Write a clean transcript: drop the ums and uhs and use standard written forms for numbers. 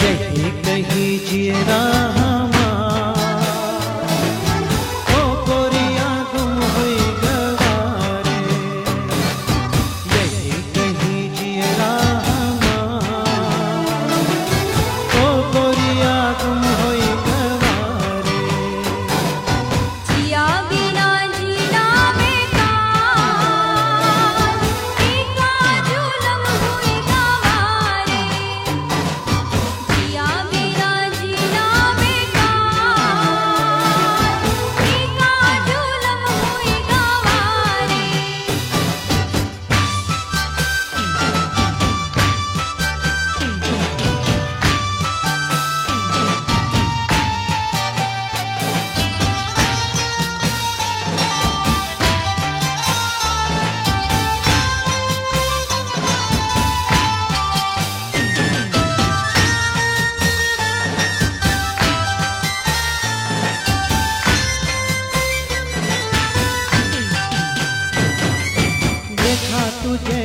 यही कहिए रामा ओ गोरिया गुम हुई गवारे, यही कहिए रामा ओ गोरिया गुम हुई गवारे। जिया बिना जीना बेकार, एका जुलम हुई गवारे। जिया बिना जीना बेकार, एका जुलम हुई गवारे। देखा तुझे